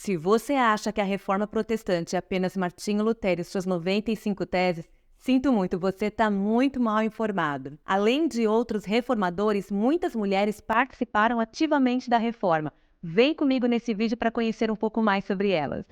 Se você acha que a Reforma Protestante é apenas Martinho Lutero e suas 95 teses, sinto muito, você está muito mal informado. Além de outros reformadores, muitas mulheres participaram ativamente da Reforma. Vem comigo nesse vídeo para conhecer um pouco mais sobre elas.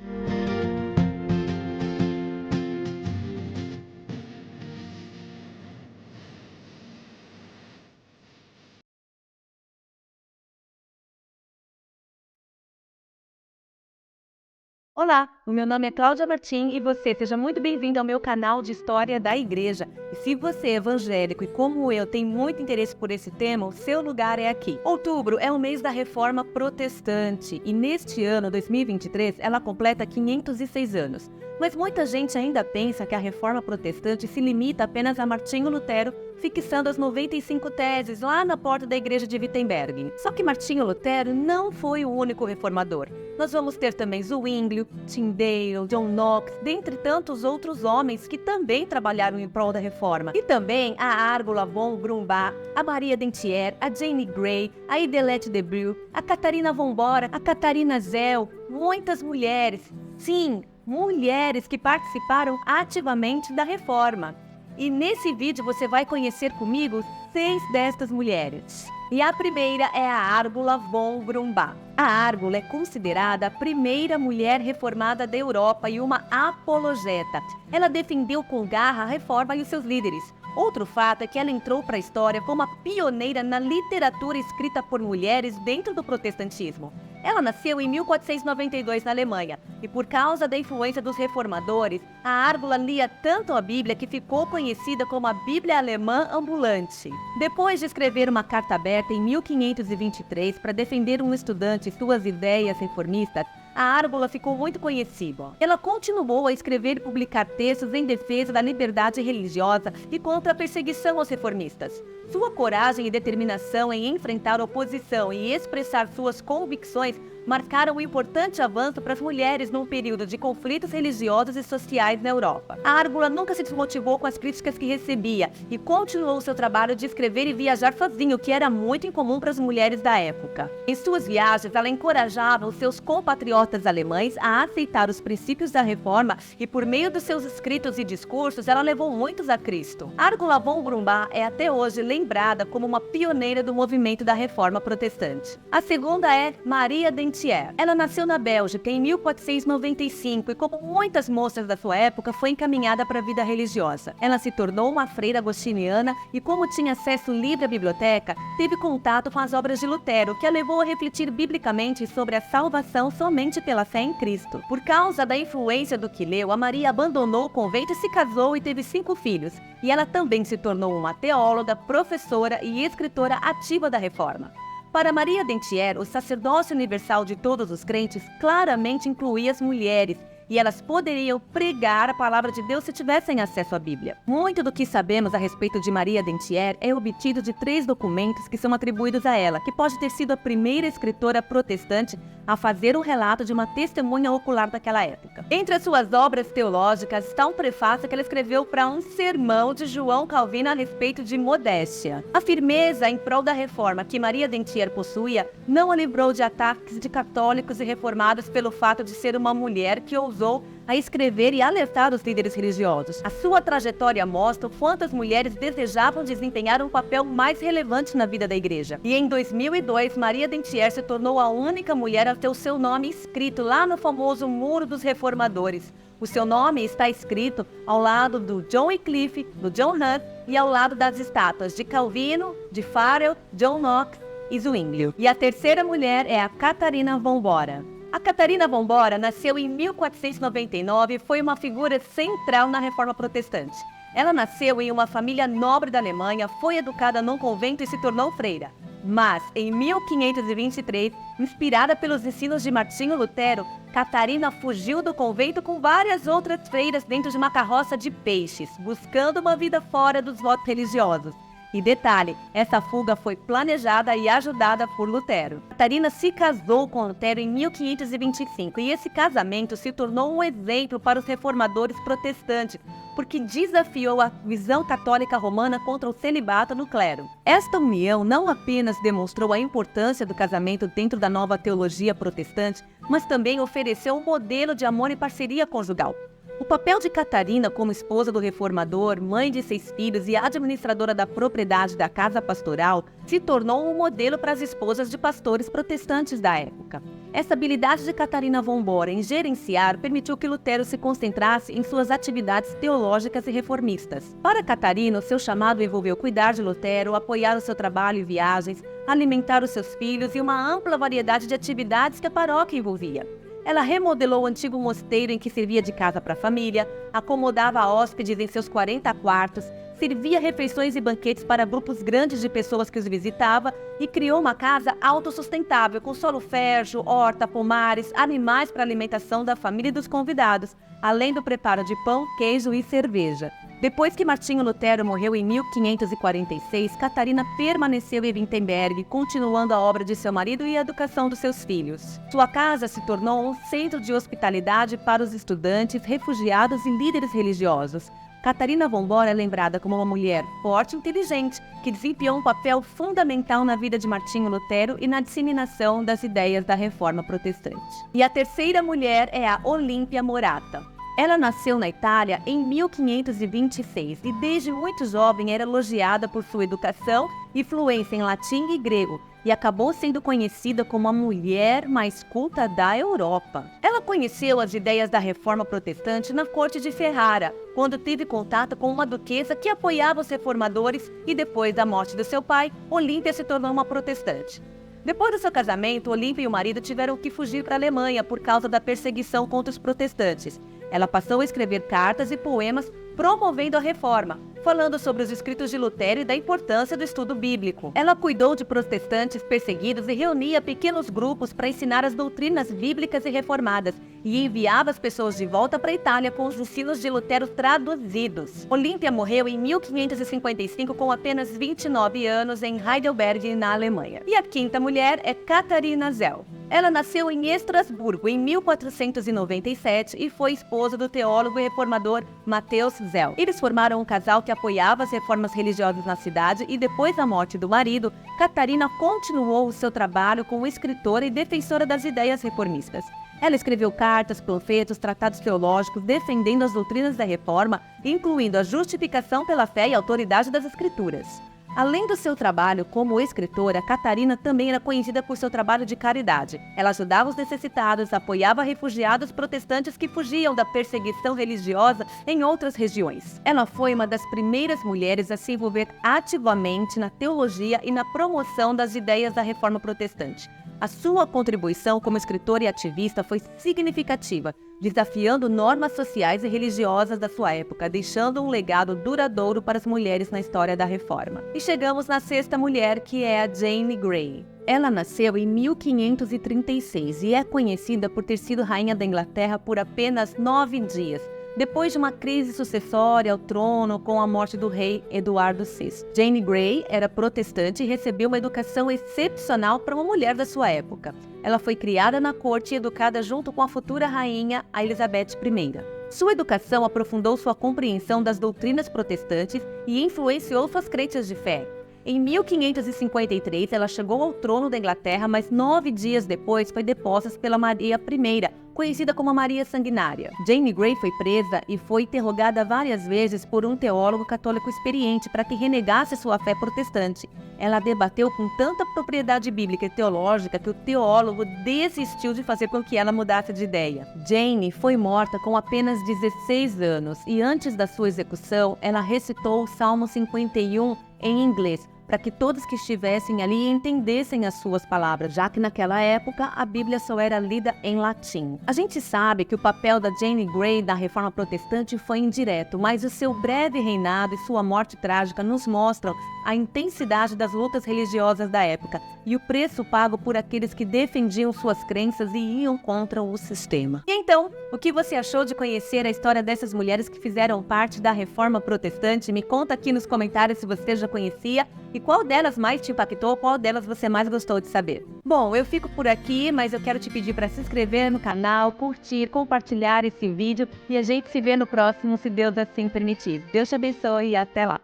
Olá, o meu nome é Cláudia Martim e você, seja muito bem-vindo ao meu canal de História da Igreja. E se você é evangélico e como eu tem muito interesse por esse tema, o seu lugar é aqui. Outubro é o mês da Reforma Protestante e neste ano, 2023, ela completa 506 anos. Mas muita gente ainda pensa que a Reforma Protestante se limita apenas a Martinho Lutero fixando as 95 teses lá na porta da igreja de Wittenberg. Só que Martinho Lutero não foi o único reformador. Nós vamos ter também Zwinglio, Tyndale, John Knox, dentre tantos outros homens que também trabalharam em prol da reforma. E também a Árgula von Grumbach, a Maria Dentier, a Jane Grey, a Idelette de Broglie, a Catarina von Bora, a Catarina Zell, muitas mulheres. Sim, mulheres que participaram ativamente da reforma. E nesse vídeo você vai conhecer comigo 6 destas mulheres. E a primeira é a Árgula von Grumbach. A Árgula é considerada a primeira mulher reformada da Europa e uma apologeta. Ela defendeu com garra a reforma e os seus líderes. Outro fato é que ela entrou para a história como a pioneira na literatura escrita por mulheres dentro do protestantismo. Ela nasceu em 1492 na Alemanha e, por causa da influência dos reformadores, a Árgula lia tanto a Bíblia que ficou conhecida como a Bíblia Alemã Ambulante. Depois de escrever uma carta aberta em 1523 para defender um estudante e suas ideias reformistas, a Árgula ficou muito conhecida. Ela continuou a escrever e publicar textos em defesa da liberdade religiosa e contra a perseguição aos reformistas. Sua coragem e determinação em enfrentar a oposição e expressar suas convicções marcaram um importante avanço para as mulheres num período de conflitos religiosos e sociais na Europa. A Árgula nunca se desmotivou com as críticas que recebia e continuou seu trabalho de escrever e viajar sozinho, que era muito incomum para as mulheres da época. Em suas viagens, ela encorajava os seus compatriotas alemães a aceitar os princípios da reforma e, por meio dos seus escritos e discursos, ela levou muitos a Cristo. Árgula von Grumbach é até hoje lembrada como uma pioneira do movimento da reforma protestante. A segunda é Maria Dentier. Ela nasceu na Bélgica em 1495 e, como muitas moças da sua época, foi encaminhada para a vida religiosa. Ela se tornou uma freira agostiniana e, como tinha acesso livre à biblioteca, teve contato com as obras de Lutero, que a levou a refletir biblicamente sobre a salvação somente pela fé em Cristo. Por causa da influência do que leu, a Maria abandonou o convento e se casou e teve 5 filhos. E ela também se tornou uma teóloga, professora e escritora ativa da reforma. Para Maria Dentier, o sacerdócio universal de todos os crentes claramente incluía as mulheres, e elas poderiam pregar a palavra de Deus se tivessem acesso à Bíblia. Muito do que sabemos a respeito de Maria Dentier é obtido de 3 documentos que são atribuídos a ela, que pode ter sido a primeira escritora protestante a fazer um relato de uma testemunha ocular daquela época. Entre as suas obras teológicas está um prefácio que ela escreveu para um sermão de João Calvino a respeito de modéstia. A firmeza em prol da reforma que Maria Dentier possuía não a livrou de ataques de católicos e reformados pelo fato de ser uma mulher que ousou a escrever e alertar os líderes religiosos. A sua trajetória mostra o quanto as mulheres desejavam desempenhar um papel mais relevante na vida da igreja. E em 2002, Maria Dentier se tornou a única mulher a ter o seu nome escrito lá no famoso Muro dos Reformadores. O seu nome está escrito ao lado do John Wycliffe, do John Huss e ao lado das estátuas de Calvino, de Farel, John Knox e Zwinglio. E a terceira mulher é a Catarina von Bora. A Catarina von Bora nasceu em 1499 e foi uma figura central na Reforma Protestante. Ela nasceu em uma família nobre da Alemanha, foi educada num convento e se tornou freira. Mas, em 1523, inspirada pelos ensinos de Martinho Lutero, Catarina fugiu do convento com várias outras freiras dentro de uma carroça de peixes, buscando uma vida fora dos votos religiosos. E detalhe, essa fuga foi planejada e ajudada por Lutero. Catarina se casou com Lutero em 1525 e esse casamento se tornou um exemplo para os reformadores protestantes, porque desafiou a visão católica romana contra o celibato no clero. Esta união não apenas demonstrou a importância do casamento dentro da nova teologia protestante, mas também ofereceu um modelo de amor e parceria conjugal. O papel de Catarina como esposa do reformador, mãe de 6 filhos e administradora da propriedade da casa pastoral se tornou um modelo para as esposas de pastores protestantes da época. Essa habilidade de Catarina von Bora em gerenciar permitiu que Lutero se concentrasse em suas atividades teológicas e reformistas. Para Catarina, o seu chamado envolveu cuidar de Lutero, apoiar o seu trabalho e viagens, alimentar os seus filhos e uma ampla variedade de atividades que a paróquia envolvia. Ela remodelou o antigo mosteiro em que servia de casa para a família, acomodava hóspedes em seus 40 quartos, servia refeições e banquetes para grupos grandes de pessoas que os visitava e criou uma casa autossustentável, com solo fértil, horta, pomares, animais para alimentação da família e dos convidados, além do preparo de pão, queijo e cerveja. Depois que Martinho Lutero morreu em 1546, Catarina permaneceu em Wittenberg, continuando a obra de seu marido e a educação dos seus filhos. Sua casa se tornou um centro de hospitalidade para os estudantes, refugiados e líderes religiosos. Catarina von Bora é lembrada como uma mulher forte e inteligente, que desempenhou um papel fundamental na vida de Martinho Lutero e na disseminação das ideias da Reforma Protestante. E a terceira mulher é a Olímpia Morata. Ela nasceu na Itália em 1526 e desde muito jovem era elogiada por sua educação e fluência em latim e grego, e acabou sendo conhecida como a mulher mais culta da Europa. Ela conheceu as ideias da Reforma Protestante na corte de Ferrara, quando teve contato com uma duquesa que apoiava os reformadores e depois da morte do seu pai, Olímpia se tornou uma protestante. Depois do seu casamento, Olímpia e o marido tiveram que fugir para a Alemanha por causa da perseguição contra os protestantes. Ela passou a escrever cartas e poemas promovendo a reforma, falando sobre os escritos de Lutero e da importância do estudo bíblico. Ela cuidou de protestantes perseguidos e reunia pequenos grupos para ensinar as doutrinas bíblicas e reformadas, e enviava as pessoas de volta para a Itália com os ensinos de Lutero traduzidos. Olímpia morreu em 1555 com apenas 29 anos em Heidelberg, na Alemanha. E a quinta mulher é Katharina Zell. Ela nasceu em Estrasburgo em 1497 e foi esposa do teólogo e reformador Matheus Zell. Eles formaram um casal que apoiava as reformas religiosas na cidade e depois da morte do marido, Catarina continuou o seu trabalho como escritora e defensora das ideias reformistas. Ela escreveu cartas, panfletos, tratados teológicos defendendo as doutrinas da reforma, incluindo a justificação pela fé e a autoridade das escrituras. Além do seu trabalho como escritora, Catarina também era conhecida por seu trabalho de caridade. Ela ajudava os necessitados, apoiava refugiados protestantes que fugiam da perseguição religiosa em outras regiões. Ela foi uma das primeiras mulheres a se envolver ativamente na teologia e na promoção das ideias da Reforma Protestante. A sua contribuição como escritora e ativista foi significativa, desafiando normas sociais e religiosas da sua época, deixando um legado duradouro para as mulheres na história da Reforma. E chegamos na sexta mulher, que é a Jane Grey. Ela nasceu em 1536 e é conhecida por ter sido rainha da Inglaterra por apenas 9 dias, depois de uma crise sucessória ao trono com a morte do rei Eduardo VI. Jane Grey era protestante e recebeu uma educação excepcional para uma mulher da sua época. Ela foi criada na corte e educada junto com a futura rainha, a Elizabeth I. Sua educação aprofundou sua compreensão das doutrinas protestantes e influenciou suas crenças de fé. Em 1553, ela chegou ao trono da Inglaterra, mas 9 dias depois foi deposta pela Maria I, conhecida como Maria Sanguinária. Jane Grey foi presa e foi interrogada várias vezes por um teólogo católico experiente para que renegasse sua fé protestante. Ela debateu com tanta propriedade bíblica e teológica que o teólogo desistiu de fazer com que ela mudasse de ideia. Jane foi morta com apenas 16 anos e antes da sua execução, ela recitou o Salmo 51 em inglês, para que todos que estivessem ali entendessem as suas palavras, já que naquela época a Bíblia só era lida em latim. A gente sabe que o papel da Jane Grey da Reforma Protestante foi indireto, mas o seu breve reinado e sua morte trágica nos mostram a intensidade das lutas religiosas da época e o preço pago por aqueles que defendiam suas crenças e iam contra o sistema. E então, o que você achou de conhecer a história dessas mulheres que fizeram parte da Reforma Protestante? Me conta aqui nos comentários se você já conhecia e qual delas mais te impactou, qual delas você mais gostou de saber. Bom, eu fico por aqui, mas eu quero te pedir para se inscrever no canal, curtir, compartilhar esse vídeo e a gente se vê no próximo, se Deus assim permitir. Deus te abençoe e até lá!